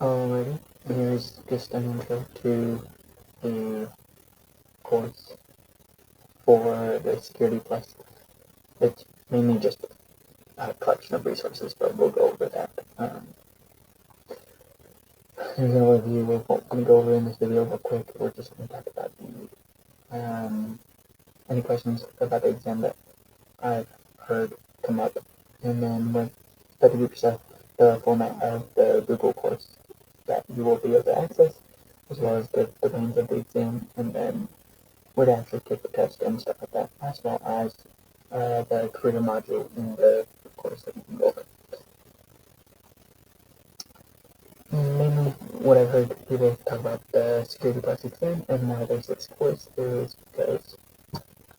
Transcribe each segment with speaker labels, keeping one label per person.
Speaker 1: Alrighty, here's just an intro to the course for the Security Plus. It's mainly just a collection of resources, but we'll go over that. Here's an overview of what we're going to go over in this video real quick. We're just going to talk about any questions about the exam that I've heard come up, and then with study group stuff, the format of the Google course that you will be able to access, as well as the range of the exam, and then where to actually take the test and stuff like that, as well as the career module in the course that you can go over. Mainly what I've heard people talk about the Security Plus exam and why there's this course is because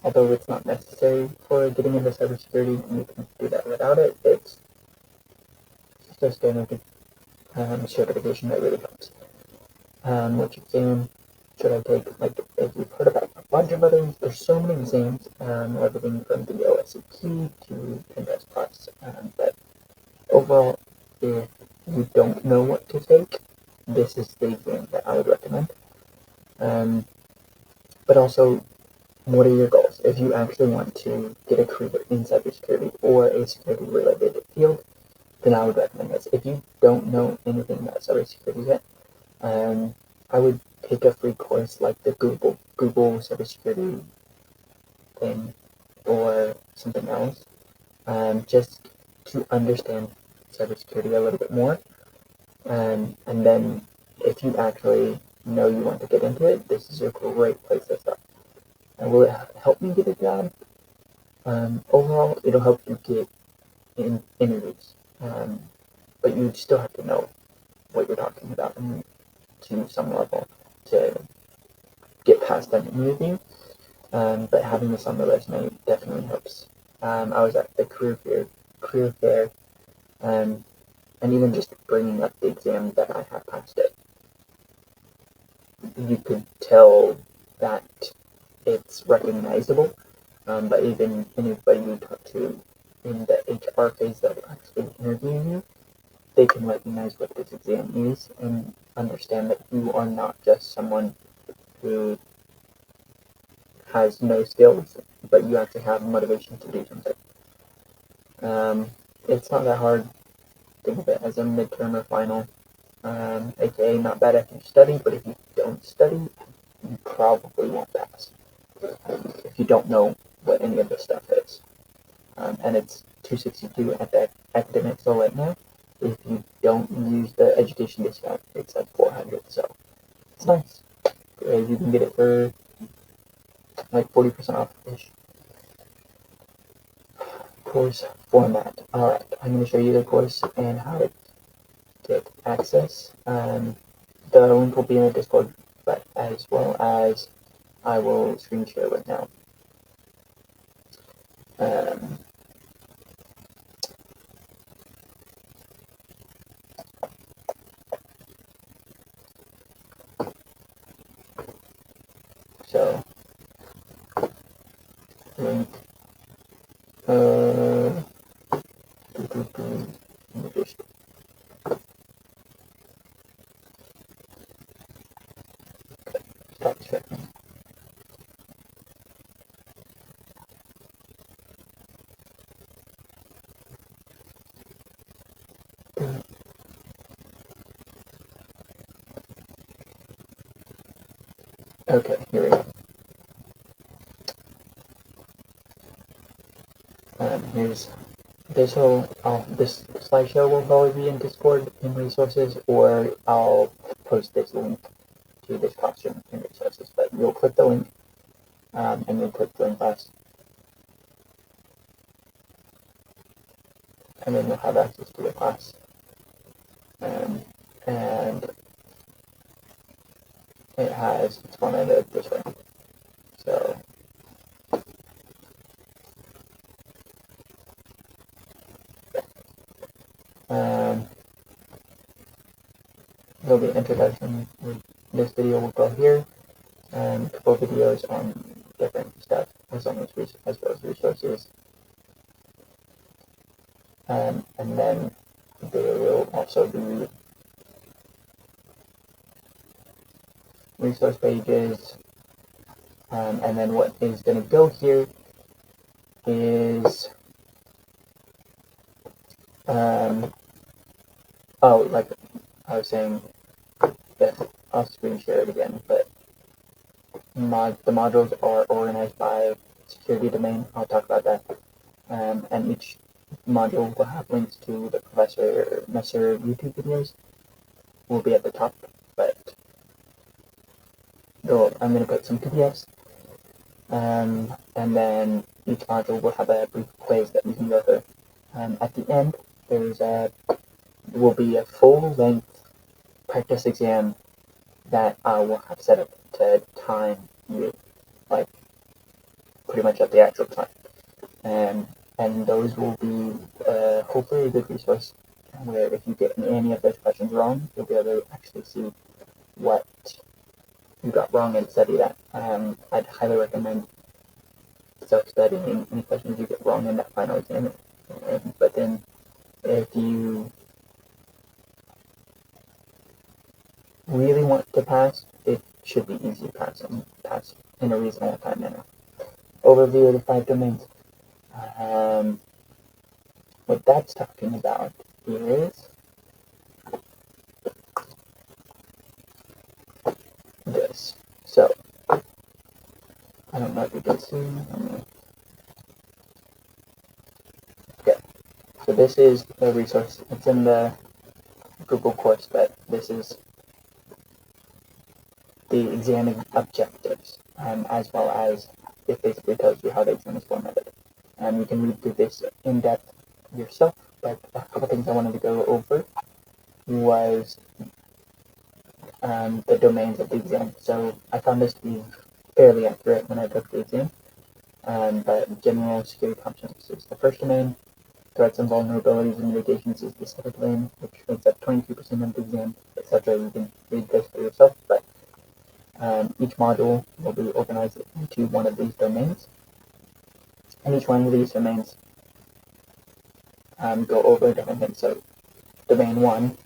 Speaker 1: although it's not necessary for getting into cybersecurity and you can do that without it, it's just a standard certification that really helps. Which exam should I take? Like, if you've heard about a bunch of others, there's so many exams, everything from the OSCP to Pentest Plus. But overall, if you don't know what to take, this is the exam that I would recommend. But also, what are your goals? If you actually want to get a career in cybersecurity or a security-related field, then I would recommend this. If you don't know anything about cybersecurity yet, I would take a free course like the Google cybersecurity thing or something else, just to understand cybersecurity a little bit more. And then if you actually know you want to get into it, this is a great place to start. And will it help me get a job? Overall, it'll help you get in interviews. But you still have to know what you're talking about to some level to get past that interview. But having this on the resume definitely helps. I was at the career fair, and even just bringing up the exam that I have passed it, you could tell that it's recognizable. But even anybody you talk to in the HR phase that are actually interviewing you, they can recognize what this exam is and understand that you are not just someone who has no skills, but you actually have motivation to do something. It's not that hard. Think of it as a midterm or final, aka not bad if you study, but if you don't study, you probably won't pass. If you don't know what any of this stuff is. And it's $262 at the academic sale right now. If you don't use the education discount, it's like $400, so it's nice. You can get it for like 40% off-ish. Course format. Alright, I'm going to show you the course and how to get access. The link will be in the Discord, but as well as I will screen share right now. So, link. Stop checking. Okay, here we go. Here's this slideshow will probably be in Discord in resources, or I'll post this link to this classroom in resources. But you'll click the link, and you'll click join class, and then you'll have access to the class. And it's formatted this way. So there'll be an introduction. This video will go here, and a couple videos on different stuff, as well as resources. And then there will also be resource pages, and then what is going to go here is, oh, like I was saying, that I'll screen share it again, but the modules are organized by security domain. I'll talk about that. And each module will have links to the Professor Messer YouTube videos. Will be at the top, but I'm going to put some PDFs. And then each module will have a brief quiz that you can go through. At the end, will be a full-length practice exam that I will have set up to time you, like, pretty much at the actual time. And those will be hopefully a good resource where if you get any of those questions wrong, you'll be able to actually see what you got wrong and study that. I'd highly recommend self-studying any questions you get wrong in that final exam. But then if you really want to pass, it should be easy to pass in a reasonable time manner. Overview of the 5 domains. What that's talking about is this. So, I don't know if you can see. Okay, so this is the resource. It's in the Google course, but this is the exam objectives, as well as it basically tells you how the exam is formatted. You can read through this in depth yourself, but a couple things I wanted to go over was the domains of the exam. So I found this to be fairly accurate when I took the exam. But general security functions is the first domain, threats and vulnerabilities and mitigations is the second domain, which makes up 22% of the exam, etc. You can read this for yourself, but each module will be organized into one of these domains. And each one of these domains go over different things. So domain 1,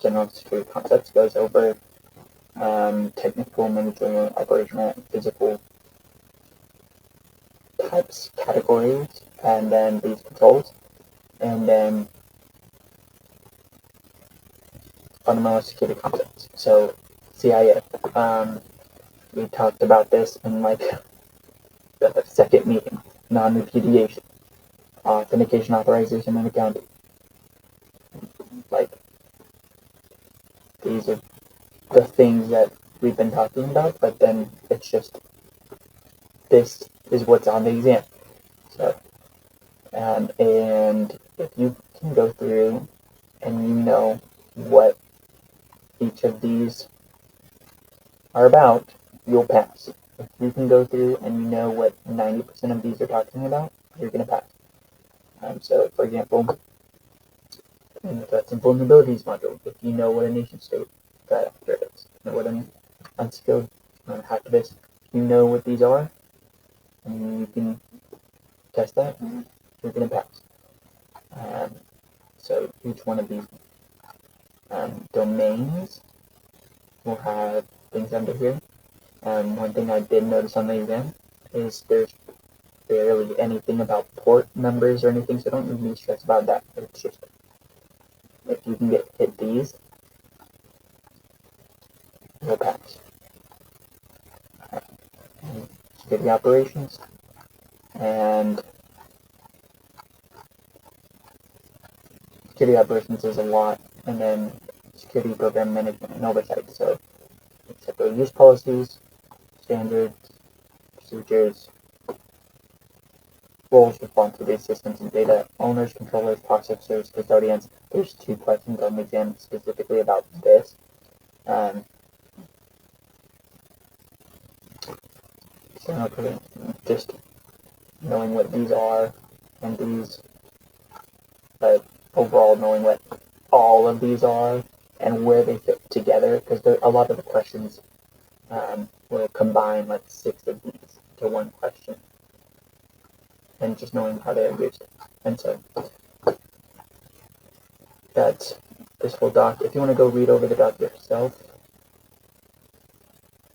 Speaker 1: general security concepts, goes over technical, managerial, operational, physical types, categories, and then these controls. And then fundamental security concepts. So CIF, we talked about this in like the second meeting. Non-repudiation, authentication, authorization, and accounting. Like, these are the things that we've been talking about, but then it's just, this is what's on the exam. So, and if you can go through and you know what each of these are about, you'll pass. If you can go through and you know what 90% of these are talking about, you're going to pass. So, for example, in the threats and vulnerabilities module, if you know what a nation-state threat actor is, you know what an unskilled hacktivist, you know what these are, and you can test that, you're going to pass. So each one of these domains will have things under here. One thing I did notice on the exam is there's barely anything about port numbers or anything, so don't really stress about that. It's just, if you can hit these, you'll pass. Security operations, and security operations is a lot, and then security program management and oversight. So acceptable use policies, standards, procedures, roles, responsibilities, systems and data, owners, controllers, processors, custodians. There's 2 questions on the exam specifically about this. So just knowing what these are and these, but overall knowing what all of these are and where they fit together, because a lot of the questions will combine like 6 of these to one question, and just knowing how they're used. And so that's this whole doc. If you want to go read over the doc yourself,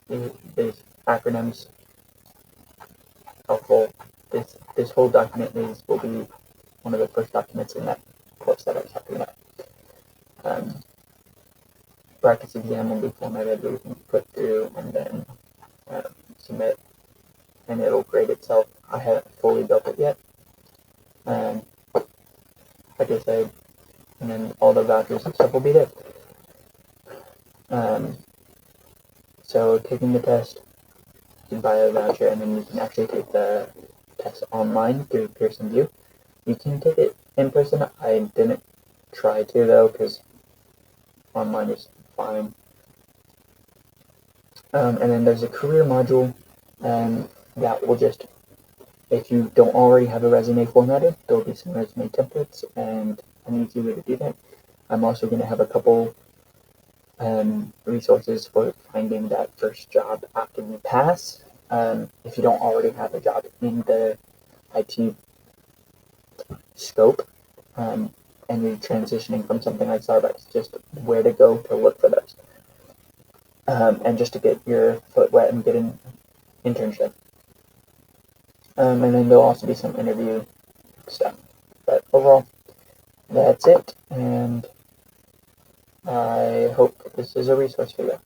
Speaker 1: There's acronyms helpful. This whole document will be one of the first documents in that course that I was talking about. Practice exam will be formatted where you can put through and then submit, and it'll grade itself. I haven't fully built it yet. Like I said, and then all the vouchers and stuff will be there. So taking the test, you buy a voucher, and then you can actually take the test online through Pearson VUE. You can take it in person. I didn't try to though, because online is fine. And then there's a career module, that will just, if you don't already have a resume formatted, there'll be some resume templates and an easy way to do that. I'm also going to have a couple resources for finding that first job after you pass. If you don't already have a job in the IT scope, and you're transitioning from something like Starbucks, just where to go to look for those. And just to get your foot wet and get an internship. And then there'll also be some interview stuff. But overall, that's it, and I hope this is a resource for you.